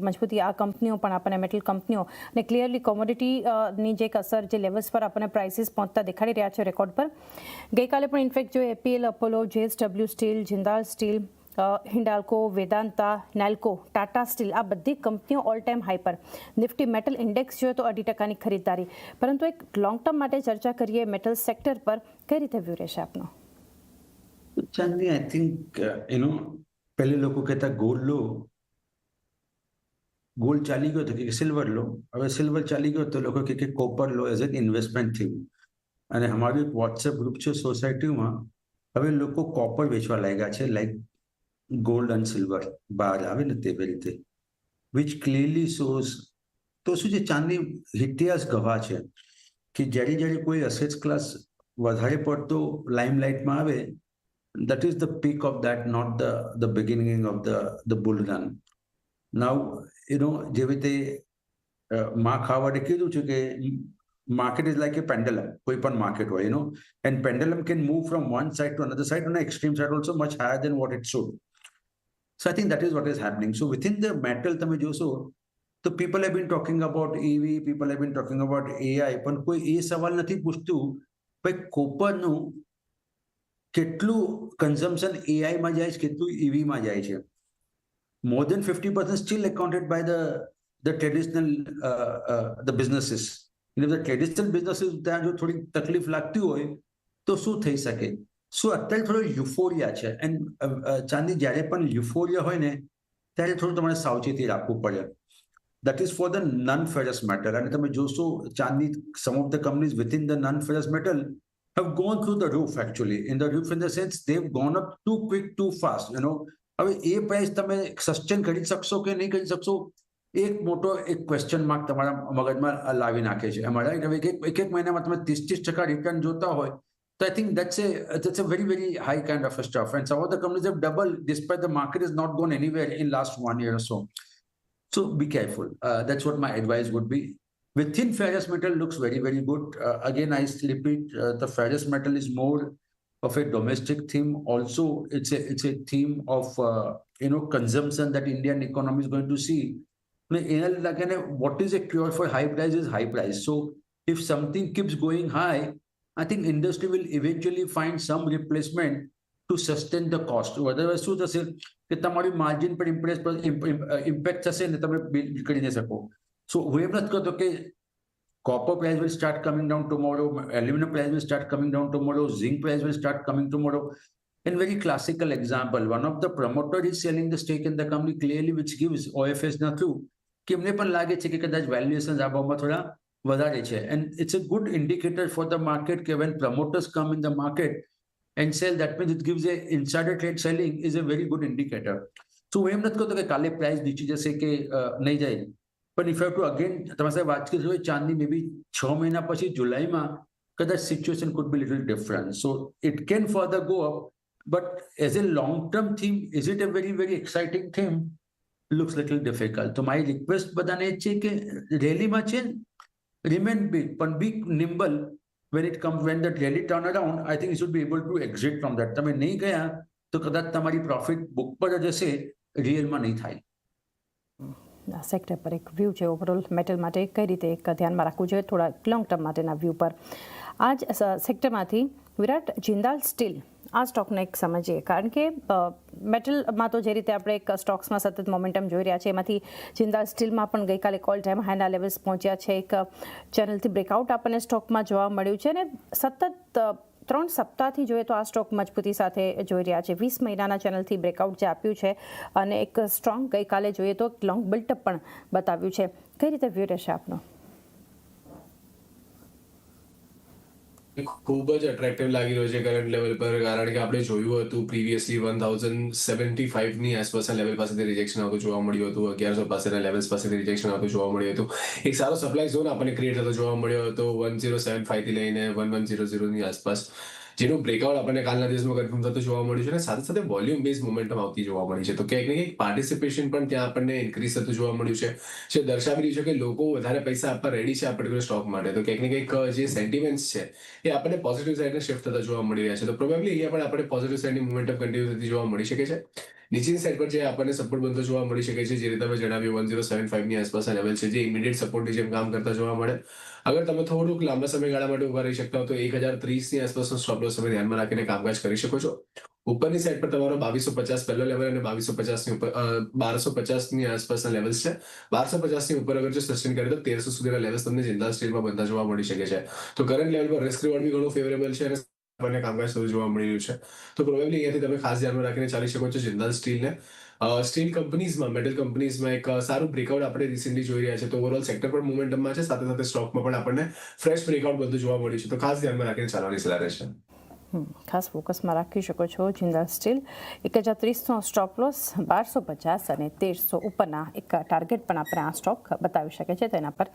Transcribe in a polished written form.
મજબૂતી આ કંપનીઓ પણ આપણને મેટલ કંપનીઓ અને ક્લિયરલી કોમોડિટીની જે એક અસર જે લેવલ્સ પર આપણને પ્રાઇસીસ પહોંચતા દેખાડી રહ્યા છે રેકોર્ડ પર. ગઈકાલે પણ ઇનફેક્ટ જો APL, Apollo, JSW steel, Jindal steel, Hindalco, Vedanta, Nelco, Tata steel આ બધી કંપનીઓ ઓલ ટાઈમ હાઈ પર. નિફ્ટી મેટલ ઇન્ડેક્સ જોઈએ તો 2% ખરીદદારી. પરંતુ એક લોંગ ટર્મ માટે ચર્ચા કરીએ મેટલ સેક્ટર પર, કઈ રીતે વ્યૂ રહેશે આપનો? ચાંદની, આઈ થિંક પહેલે લોકો કહેતા ગોલ્ડ લો, ગોલ્ડ ચાલી ગયો તો કે સિલ્વર લો. હવે સિલ્વર ચાલી ગયો તો લોકો કે કોપર લો એઝ એન ઇન્વેસ્ટમેન્ટ થીમ. અને અમારું એક વોટ્સએપ ગ્રુપ છે સોસાયટીમાં, હવે લોકો કોપર વેચવા લાગ્યા છે, લાઈક ગોલ્ડ અને સિલ્વર બહાર આવે ને તેવી રીતે, વિચ ક્લિયરલી શોઝ. તો શું છે ચાંદની, ઇતિહાસ ગવાહ છે કે જ્યારે જ્યારે કોઈ અસેટ્સ ક્લાસ વધારે પડતો લાઇમલાઇટમાં આવે, that is the peak of that, not the beginning of the bull run. Now, જેવી રીતે માર્ક હાવર્ડે કીધું છે કે market is like a pendulum. કોઈ પણ માર્કેટ હોય, and pendulum can move from one side to another side, on an extreme side also much higher than what it should. So I think that is what is happening. So within the metal તમે જોશો તો people have been talking about EV, people have been talking about AI, પણ કોઈ એ સવાલ નથી પૂછતું ભાઈ કોપરનું કેટલું consumption એઆઈમાં જાય છે, કેટલું ઈવીમાં જાય છે. More than 50% still accounted by the traditional businesses. If the traditional businesses ત્યાં જો થોડી તકલીફ લાગતી હોય તો શું થઈ શકે? શું અત્યારે થોડો યુફોરિયા છે, એન્ડ ચાંદી જ્યારે પણ યુફોરિયા હોય ને ત્યારે થોડું તમારે સાવચેતી રાખવું પડે. That is for the non-ferrous metal. અને તમે જોશો ચાંદી, some of the companies within the non-ferrous metal have gone through the roof actually. In the roof in the sense they've gone up too quick, too fast. હવે એ price તમે sustain કરી શકશો કે નહીં કરી શકશો, એક મોટો એક ક્વેશ્ચન માર્ક તમારા મગજમાં લાવી નાખે છે. અમારા હવે એક મહિનામાં તમે 30% રિટર્ન જોતા હોય તો I think that's a very, very high kind of a stuff. And some of the companies have doubled despite the market has not gone anywhere in last 1 year or so. So be careful. That's what my advice would be. Within ferrous metal looks very, very good. Again, I repeat, the ferrous metal is more of a domestic theme. Also, it's a theme of consumption that Indian economy is going to see. What is a cure for high price is high price. So if something keeps going high, I think industry will eventually find some replacement to sustain the cost. Otherwise, શું થશે કે તમારી margin પર impact થશે ને તમે bill કરી નહીં શકો. સો હું એમ નથી કહેતો કે copper price will start coming down tomorrow, aluminum price will start coming down tomorrow, zinc price will start coming tomorrow. In very classical example, one of the promoter is selling the stake in the company clearly, which gives OFS na through કે એમને પણ લાગે છે કે કદાચ valuation આ ભાવમાં થોડા વધારે છે. And it's a good indicator for the market કે when promoters come in the market and sell, that means it gives a insider trade selling is a very good indicator. So હું એમ નથી કહેતો કે કાલે પ્રાઇસ નીચી જશે કે નહીં જાય. But if I have to again, તમારી સાથે વાત કરી હોય ચાંદની, maybe 6 મહિના પછી જુલાઈમાં કદાચ situation could be little different. So it can further go up, but as a long-term theme, is it a very, very exciting theme? Looks little difficult. So my request બધાને છે કે રેલીમાં છે remain big, but be nimble when it comes, when the rally turn around. I think you should be able to exit from that. તમે નહીં ગયા તો કદાચ તમારી પ્રોફિટ બુક પર જ હશે, રિયલમાં નહીં થાય. સેક્ટર પર એક વ્યૂ છે ઓવરઓલ મેટલ માટે, કઈ રીતે એક ધ્યાનમાં રાખવું જોઈએ થોડા લોંગ ટર્મ માટેના વ્યૂ પર. આ જ સેક્ટરમાંથી વિરાટ, જિંદાલ સ્ટીલ આ સ્ટોકને એક સમજીએ, કારણ કે મેટલમાં તો જે રીતે આપણે એક સ્ટોક્સમાં સતત મોમેન્ટમ જોઈ રહ્યા છે, એમાંથી જિંદાલ સ્ટીલમાં પણ ગઈકાલે ઓલ ટાઈમ હાઈના લેવલ્સ પહોંચ્યા છે. એક ચેનલથી બ્રેકઆઉટ આપણને સ્ટોકમાં જોવા મળ્યું છે અને સતત 3 સપ્તાહથી જોઈએ તો આ સ્ટોક મજબૂતી સાથે જોઈ રહ્યા છે. 20 મહિનાના ચેનલથી બ્રેકઆઉટ જે આપ્યું છે અને એક સ્ટ્રોંગ ગઈકાલે જોઈએ તો લોંગ બિલ્ટઅપ પણ બતાવ્યું છે. કઈ રીતે વ્યૂ રહેશે આપનો? ખૂબ જ અટ્રેક્ટિવ લાગી રહ્યો છે કરંટ લેવલ પર, કારણ કે આપણે જોયું હતું પ્રીવિયસલી 1075 ની આસપાસના લેવલ પાસેથી રિજેક્શન આવતું જોવા મળ્યું હતું, 1100 પાસેના લેવલ્સ પાસેથી રિજેક્શન આવતું જોવા મળ્યું હતું. એક સારો સપ્લાય ઝોન આપણને ક્રિએટ થતો જોવા મળ્યો હતો 1075 થી લઈને 1100 ની આસપાસ, જેનું બ્રેકઆઉટ આપણને કાલના દિવસમાં કન્ફર્મ થતું જોવા મળ્યું છે અને સાથે સાથે વોલ્યુમ બેઝ મોમેન્ટમ આવતી જોવા મળી છે. તો ક્યાંક ને ક્યાંક પાર્ટિસિપેશન પણ ત્યાં આપણને ઇન્ક્રીઝ થતું જોવા મળ્યું છે, જે દર્શાવી રહ્યું છે કે લોકો વધારે પૈસા આપવા રેડી છે આ પર્ટિક્યુલર સ્ટોક માટે. તો ક્યાંક ને ક્યાંક જે સેન્ટિમેન્ટ્સ છે એ આપણને પોઝિટિવ સાઈડને શિફ્ટ થતા જોવા મળી રહ્યા છે. તો પ્રોબેબલી અહીંયા પણ આપણે પોઝિટિવ સાઈડની મોમેન્ટમ કન્ટિન્યુ થતી જોવા મળી શકે છે. નીચેની સાઈડ પર જે આપણને સપોર્ટ બનતો જોવા મળી શકે છે, જે રીતે તમે જણાવ્યું 1075 ની આસપાસના લેવલ છે જે ઇમિડિયેટ સપોર્ટની જેમ કામ કરતા જોવા મળે. અગર તમે થોડુંક લાંબા સમયગાળા માટે ઉભા રહી શકતા હો તો 1030 ની આસપાસનો સ્ટોપ લોસ તમે ધ્યાનમાં રાખીને કામકાજ કરી શકો છો. ઉપરની સાઈડ પર તમારો 2250 પહેલો લેવલ અને 2250 ની ઉપર 1250 ની આસપાસના લેવલ્સ છે. 1250 ની ઉપર અગર જો સસ્ટેન કરે તો 1300 સુધીના લેવલ્સ તમને જિંદાલ સ્ટીલમાં બનતા જોવા મળી શકે છે. તો કરંટ લેવલ પર રિસ્ક રિવોર્ડ બી ઘણું ફેવરેબલ છે અને આપણને કામકાજ થતું જોવા મળી રહ્યું છે. તો પ્રોબેબલી અહીંયાથી તમે ખાસ ધ્યાનમાં રાખીને ચાલી શકો છો જિંદાલ સ્ટીલને. સ્ટીલ કંપનીઝમાં, મેટલ કંપનીઝમાં એક સારું બ્રેકઆઉટ આપણે રિસેન્ટલી જોઈ રહ્યા છે. તો ઓવરઓલ સેક્ટર પણ મોમેન્ટમમાં છે, સાથે સાથે સ્ટોકમાં પણ આપણને ફ્રેશ બ્રેકઆઉટ બધું જોવા મળ્યું છે. તો ખાસ ધ્યાનમાં રાખીને ચાલવાની સલાહ રહેશે. ખાસ ફોકસમાં રાખી શકો છો જિંદાલ સ્ટીલ. 1030નો સ્ટોપ લોસ, 1250 અને 1300 ઉપરના એક ટાર્ગેટ પણ આપણે આ સ્ટોક બતાવી શકે છે, તેના પર